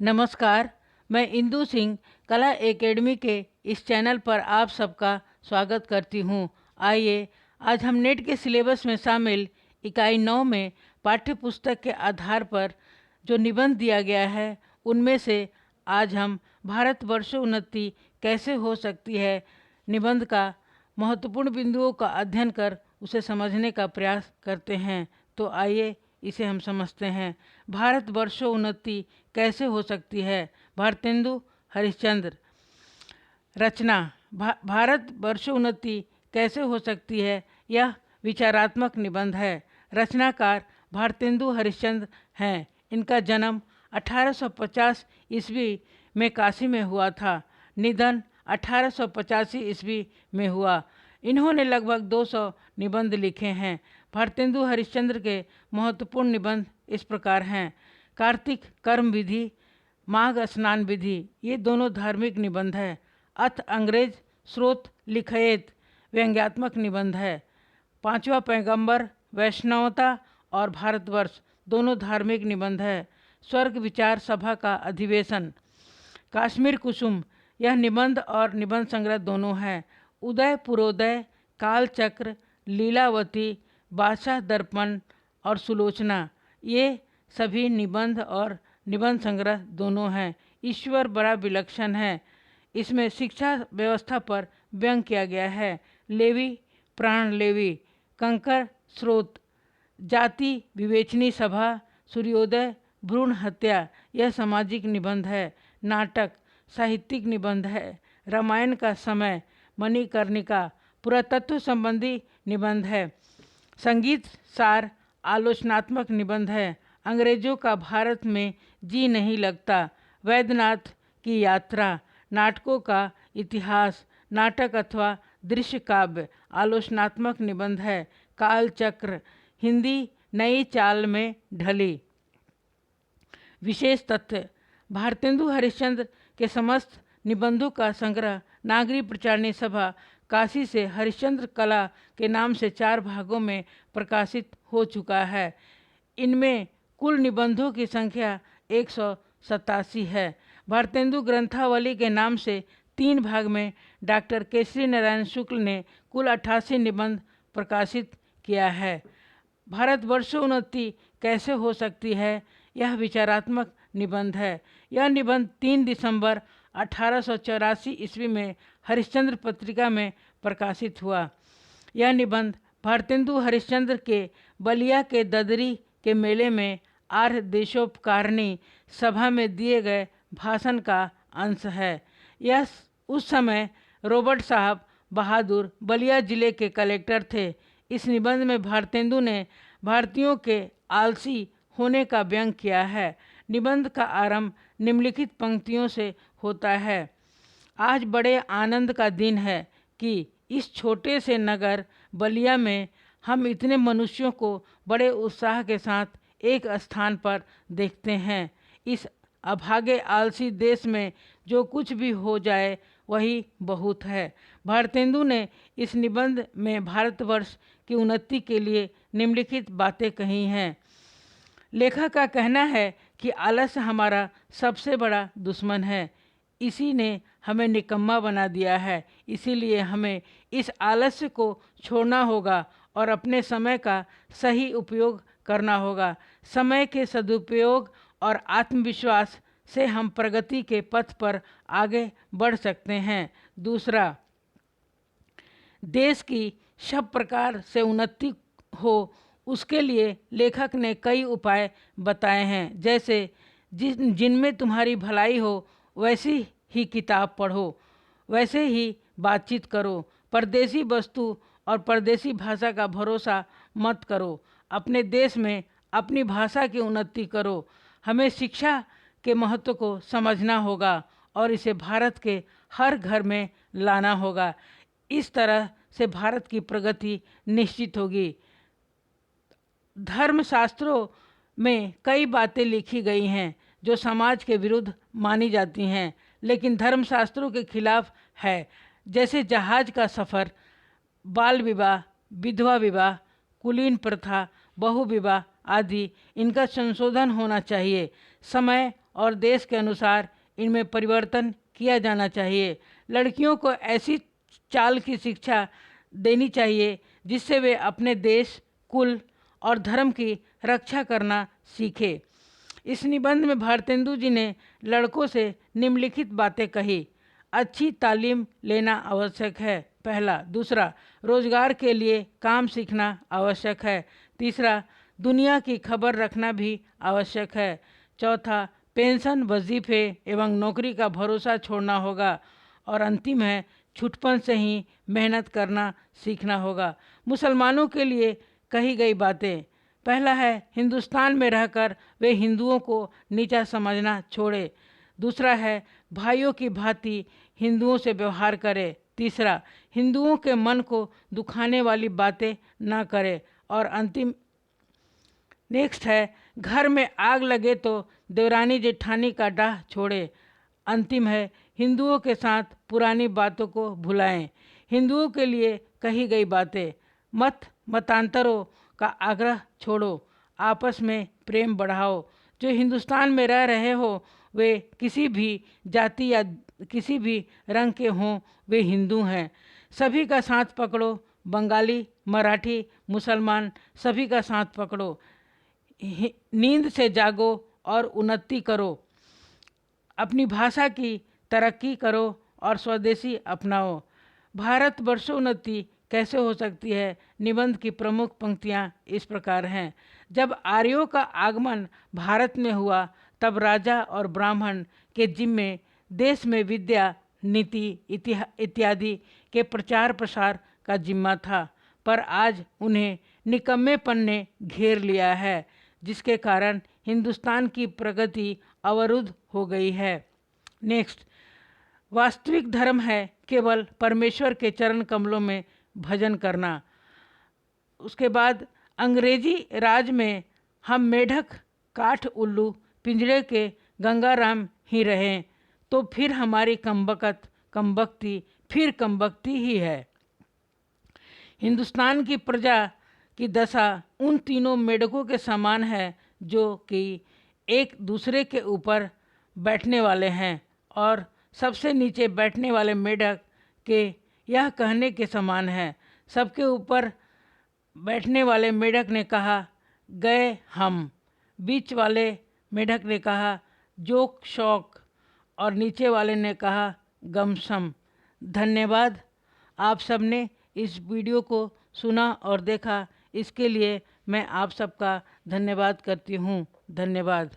नमस्कार। मैं इंदु सिंह कला एकेडमी के इस चैनल पर आप सबका स्वागत करती हूँ। आइए आज हम नेट के सिलेबस में शामिल इकाई 9 में पाठ्य पुस्तक के आधार पर जो निबंध दिया गया है उनमें से आज हम भारतवर्ष उन्नति कैसे हो सकती है निबंध का महत्वपूर्ण बिंदुओं का अध्ययन कर उसे समझने का प्रयास करते हैं। तो आइए इसे हम समझते हैं। भारतवर्ष उन्नति कैसे हो सकती है। भारतेंदु हरिश्चंद्र। रचना भारतवर्ष उन्नति कैसे हो सकती है यह विचारात्मक निबंध है। रचनाकार भारतेंदु हरिश्चंद्र हैं। इनका जन्म 1850 ईस्वी में काशी में हुआ था। निधन 1885 ईस्वी में हुआ। इन्होंने लगभग 200 निबंध लिखे हैं। भारतेंदु हरिश्चंद्र के महत्वपूर्ण निबंध इस प्रकार हैं। कार्तिक कर्म विधि, माघ स्नान विधि, ये दोनों धार्मिक निबंध है। अथ अंग्रेज स्रोत लिखयेत, व्यंग्यात्मक निबंध है। पांचवा पैगंबर, वैष्णवता और भारतवर्ष, दोनों धार्मिक निबंध है। स्वर्ग विचार सभा का अधिवेशन, कश्मीर कुसुम, यह निबंध और निबंध संग्रह दोनों है। उदय पुरोदय, कालचक्र, लीलावती, बादशाह दर्पण और सुलोचना, ये सभी निबंध और निबंध संग्रह दोनों हैं। ईश्वर बड़ा विलक्षण है, इसमें शिक्षा व्यवस्था पर व्यंग किया गया है। लेवी प्राण लेवी, कंकर स्रोत, जाति विवेचनी सभा, सूर्योदय, भ्रूण हत्या, यह सामाजिक निबंध है। नाटक साहित्यिक निबंध है। रामायण का समय, मणिकर्णिका, पुरातत्व संबंधी निबंध है। संगीत सार आलोचनात्मक निबंध है। अंग्रेजों का भारत में जी नहीं लगता, वैद्यनाथ की यात्रा, नाटकों का इतिहास, नाटक अथवा दृश्य काव्य, आलोचनात्मक निबंध है। कालचक्र, हिंदी नई चाल में ढली। विशेष तथ्य, भारतेंदु हरिश्चंद्र के समस्त निबंधों का संग्रह नागरी प्रचारणी सभा काशी से हरिश्चंद्र कला के नाम से 4 भागों में प्रकाशित हो चुका है। इनमें कुल निबंधों की संख्या 187 है। भारतेंदु ग्रंथावली के नाम से 3 भाग में डॉक्टर केसरी नारायण शुक्ल ने कुल 88 निबंध प्रकाशित किया है। भारतवर्ष उन्नति कैसे हो सकती है, यह विचारात्मक निबंध है। यह निबंध 3 दिसंबर 1884 ईस्वी में हरिश्चंद्र पत्रिका में प्रकाशित हुआ। यह निबंध भारतेंदु हरिश्चंद्र के बलिया के ददरी के मेले में आर्य देशोपकारिणी सभा में दिए गए भाषण का अंश है। यह उस समय रॉबर्ट साहब बहादुर बलिया जिले के कलेक्टर थे। इस निबंध में भारतेंदु ने भारतीयों के आलसी होने का व्यंग किया है। निबंध का आरंभ निम्नलिखित पंक्तियों से होता है। आज बड़े आनंद का दिन है कि इस छोटे से नगर बलिया में हम इतने मनुष्यों को बड़े उत्साह के साथ एक स्थान पर देखते हैं। इस अभागे आलसी देश में जो कुछ भी हो जाए वही बहुत है। भारतेंदु ने इस निबंध में भारतवर्ष की उन्नति के लिए निम्नलिखित बातें कही हैं। लेखक का कहना है कि आलस्य हमारा सबसे बड़ा दुश्मन है। इसी ने हमें निकम्मा बना दिया है। इसीलिए हमें इस आलस्य को छोड़ना होगा और अपने समय का सही उपयोग करना होगा। समय के सदुपयोग और आत्मविश्वास से हम प्रगति के पथ पर आगे बढ़ सकते हैं। दूसरा, देश की सब प्रकार से उन्नति हो उसके लिए लेखक ने कई उपाय बताए हैं। जैसे जिनमें तुम्हारी भलाई हो वैसी ही किताब पढ़ो, वैसे ही बातचीत करो, परदेसी वस्तु और परदेसी भाषा का भरोसा मत करो, अपने देश में अपनी भाषा की उन्नति करो। हमें शिक्षा के महत्व को समझना होगा और इसे भारत के हर घर में लाना होगा। इस तरह से भारत की प्रगति निश्चित होगी। धर्मशास्त्रों में कई बातें लिखी गई हैं जो समाज के विरुद्ध मानी जाती हैं लेकिन धर्मशास्त्रों के खिलाफ है। जैसे जहाज का सफ़र, बाल विवाह, विधवा विवाह, कुलीन प्रथा, बहु विवाह आदि, इनका संशोधन होना चाहिए। समय और देश के अनुसार इनमें परिवर्तन किया जाना चाहिए। लड़कियों को ऐसी चाल की शिक्षा देनी चाहिए जिससे वे अपने देश, कुल और धर्म की रक्षा करना सीखे। इस निबंध में भारतेंदु जी ने लड़कों से निम्नलिखित बातें कही। अच्छी तालीम लेना आवश्यक है, पहला। दूसरा, रोजगार के लिए काम सीखना आवश्यक है। तीसरा, दुनिया की खबर रखना भी आवश्यक है। चौथा, पेंशन, वजीफे एवं नौकरी का भरोसा छोड़ना होगा। और अंतिम है, छुटपन से ही मेहनत करना सीखना होगा। मुसलमानों के लिए कही गई बातें। पहला है, हिंदुस्तान में रहकर वे हिंदुओं को नीचा समझना छोड़े। दूसरा है, भाइयों की भांति हिंदुओं से व्यवहार करे। तीसरा, हिंदुओं के मन को दुखाने वाली बातें ना करे। और अंतिम नेक्स्ट है, घर में आग लगे तो देवरानी जेठानी का डाह छोड़े। अंतिम है, हिंदुओं के साथ पुरानी बातों को भुलाएं। हिंदुओं के लिए कही गई बातें। मतांतरों का आग्रह छोड़ो, आपस में प्रेम बढ़ाओ। जो हिंदुस्तान में रह रहे हो वे किसी भी जाति या किसी भी रंग के हों, वे हिंदू हैं। सभी का साथ पकड़ो, बंगाली, मराठी, मुसलमान, सभी का साथ पकड़ो। नींद से जागो और उन्नति करो। अपनी भाषा की तरक्की करो और स्वदेशी अपनाओ। भारत वर्षोन्नति कैसे हो सकती है? निबंध की प्रमुख पंक्तियाँ इस प्रकार हैं। जब आर्यों का आगमन भारत में हुआ तब राजा और ब्राह्मण के जिम्मे देश में विद्या, नीति इत्यादि के प्रचार प्रसार का जिम्मा था, पर आज उन्हें निकम्मेपन ने घेर लिया है, जिसके कारण हिंदुस्तान की प्रगति अवरुद्ध हो गई है। नेक्स्ट, वास्तविक धर्म है केवल परमेश्वर के चरण कमलों में भजन करना। उसके बाद, अंग्रेजी राज में हम मेढक, काठ उल्लू, पिंजरे के गंगाराम ही रहें तो फिर हमारी कमबख्ती ही है। हिंदुस्तान की प्रजा की दशा उन तीनों मेढकों के समान है जो कि एक दूसरे के ऊपर बैठने वाले हैं, और सबसे नीचे बैठने वाले मेढक के यह कहने के समान है। सबके ऊपर बैठने वाले मेढक ने कहा, गए हम। बीच वाले मेढक ने कहा, जोक शौक। और नीचे वाले ने कहा, गमसम। धन्यवाद। आप सबने इस वीडियो को सुना और देखा, इसके लिए मैं आप सबका धन्यवाद करती हूँ। धन्यवाद।